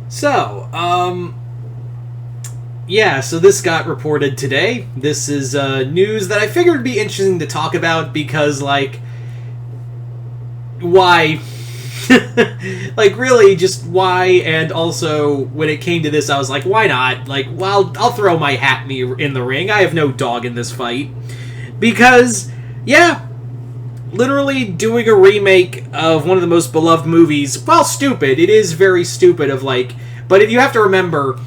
So, yeah, so this got reported today. This is news that I figured would be interesting to talk about because, like, why? Like, really, just why? And also, when it came to this, I was like, why not? Like, well, I'll throw my hat in the ring. I have no dog in this fight. Because, yeah, literally doing a remake of one of the most beloved movies, well, stupid. It is very stupid of, like, but if you have to remember,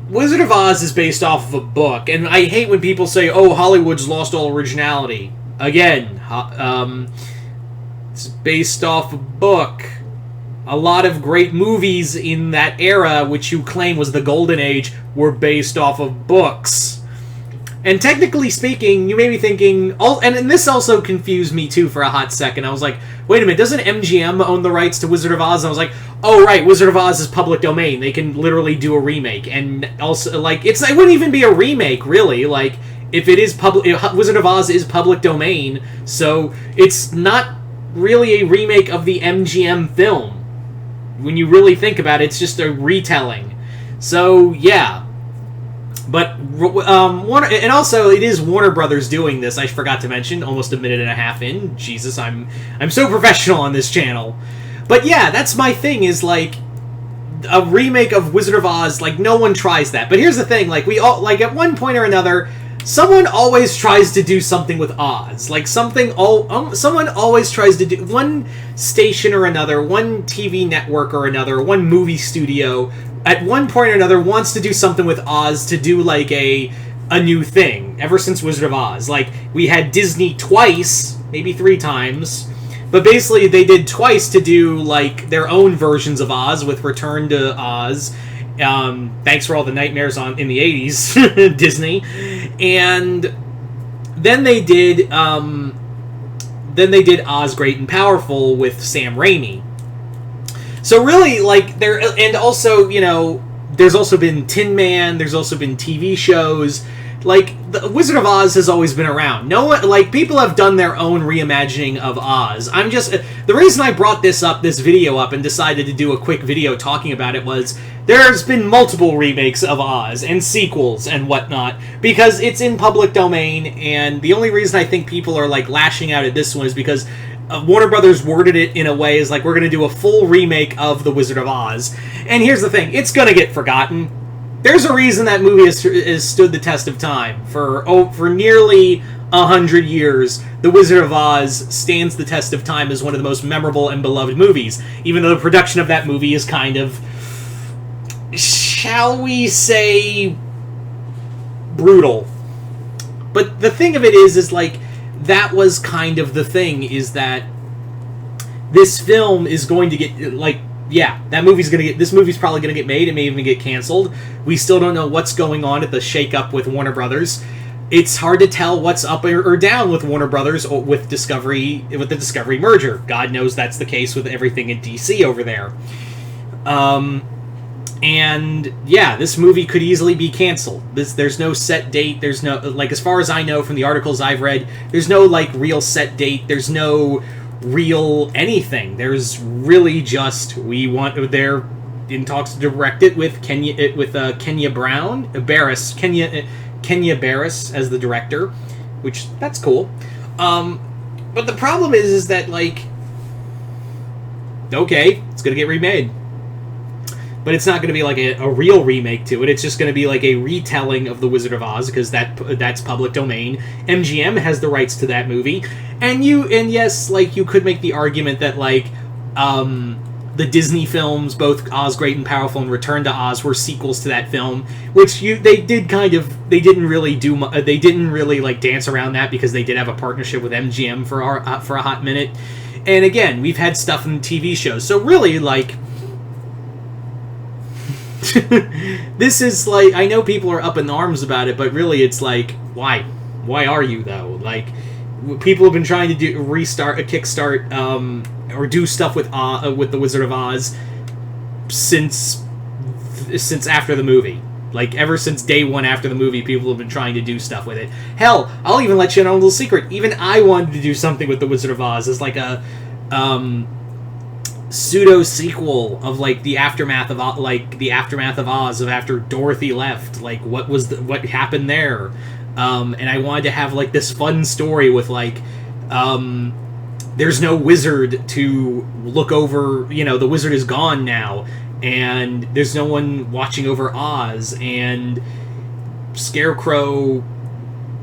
Wizard of Oz is based off of a book, and I hate when people say, oh, Hollywood's lost all originality. Again, it's based off a book. A lot of great movies in that era, which you claim was the golden age, were based off of books. And technically speaking, you may be thinking, and this also confused me too for a hot second. I was like, wait a minute, doesn't MGM own the rights to Wizard of Oz? And I was like, oh right, Wizard of Oz is public domain. They can literally do a remake. And also, like, it wouldn't even be a remake, really. Like, if it is Wizard of Oz is public domain, so it's not really a remake of the MGM film. When you really think about it, it's just a retelling. So, yeah. But Warner, and also it is Warner Brothers doing this. I forgot to mention, almost a minute and a half in. Jesus, I'm so professional on this channel. But yeah, that's my thing. Is like a remake of Wizard of Oz. Like no one tries that. But here's the thing: like we all like at one point or another, someone always tries to do something with Oz. Like someone always tries to do one station or another, one TV network or another, one movie studio. At one point or another, wants to do something with Oz to do, like, a new thing, ever since Wizard of Oz. Like, we had Disney twice, maybe 3 times, but basically they did twice to do, like, their own versions of Oz with Return to Oz. Thanks for all the nightmares in the 80s, Disney. And then they did Oz Great and Powerful with Sam Raimi. So really, like, and also, you know, there's also been Tin Man, there's also been TV shows. Like, the Wizard of Oz has always been around. No one, like, people have done their own reimagining of Oz. The reason I brought this video up, and decided to do a quick video talking about it was, there's been multiple remakes of Oz, and sequels, and whatnot, because it's in public domain, and the only reason I think people are, like, lashing out at this one is because Warner Brothers worded it in a way as like, we're going to do a full remake of The Wizard of Oz. And here's the thing, it's going to get forgotten. There's a reason that movie has stood the test of time. For nearly 100 years, The Wizard of Oz stands the test of time as one of the most memorable and beloved movies. Even though the production of that movie is kind of, shall we say, brutal. But the thing of it is like, that was kind of the thing, is that this film is going to get, like, yeah, this movie's probably going to get made. It may even get canceled. We still don't know what's going on at the shakeup with Warner Brothers. It's hard to tell what's up or down with Warner Brothers or with the Discovery merger. God knows that's the case with everything in DC over there. And yeah, this movie could easily be canceled. There's no set date. There's no, like, as far as I know from the articles I've read, there's no, like, real set date. There's no real anything. There's really just, they're in talks to direct it with Kenya Barris as the director, which, that's cool. But the problem is that, like, okay, it's gonna get remade. But it's not going to be like a real remake to it. It's just going to be like a retelling of The Wizard of Oz, because that's public domain. MGM has the rights to that movie. And yes, like, you could make the argument that, like, the Disney films, both Oz Great and Powerful and Return to Oz, were sequels to that film, which they didn't really like dance around that, because they did have a partnership with MGM for a hot minute. And again, we've had stuff in TV shows. So really, like, this is like, I know people are up in arms about it, but really it's like, why are you though? Like, people have been trying to kickstart or do stuff with the Wizard of Oz since after the movie. Like, ever since day one after the movie, people have been trying to do stuff with it. Hell, I'll even let you know a little secret. Even I wanted to do something with the Wizard of Oz as like a pseudo sequel of like the aftermath of Oz, of after Dorothy left, like what happened there. And I wanted to have like this fun story with like there's no wizard to look over, the wizard is gone now, and there's no one watching over Oz, and Scarecrow,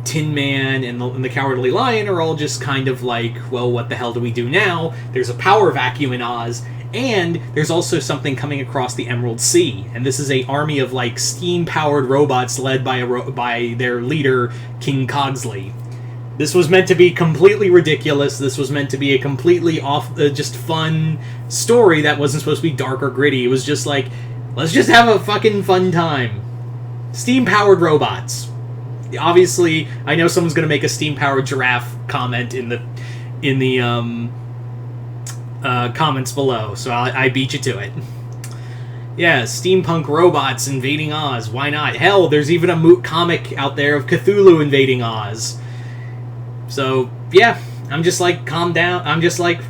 Tin Man, and the Cowardly Lion are all just kind of like, well, what the hell do we do now? There's a power vacuum in Oz, and there's also something coming across the Emerald Sea, and this is a army of like steam-powered robots led by their leader, King Cogsley. This was meant to be completely ridiculous. This was meant to be a completely just fun story that wasn't supposed to be dark or gritty. It was just like, let's just have a fucking fun time. Steam-powered robots. Obviously, I know someone's going to make a steam-powered giraffe comment in the comments below, so I beat you to it. Yeah, steampunk robots invading Oz. Why not? Hell, there's even a comic out there of Cthulhu invading Oz. So, yeah, I'm just like, calm down. I'm just like,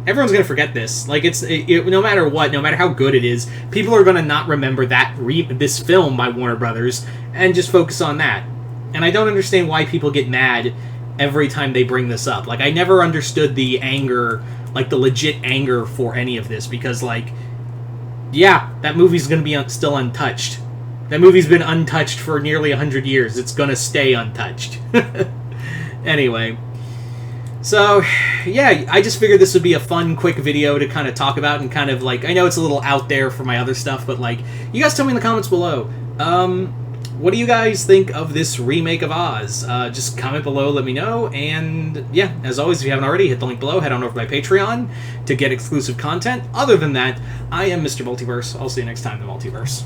everyone's going to forget this. Like, no matter what, no matter how good it is, people are going to not remember this film by Warner Brothers and just focus on that. And I don't understand why people get mad every time they bring this up. Like, I never understood the anger, like, the legit anger for any of this, because, like, yeah, that movie's going to be still untouched. That movie's been untouched for nearly 100 years. It's going to stay untouched. Anyway, so, yeah, I just figured this would be a fun, quick video to kind of talk about and kind of, like, I know it's a little out there for my other stuff, but, like, you guys tell me in the comments below, what do you guys think of this remake of Oz? Just comment below, let me know, and, yeah, as always, if you haven't already, hit the link below, head on over to my Patreon to get exclusive content. Other than that, I am Mr. Multiverse. I'll see you next time in the Multiverse.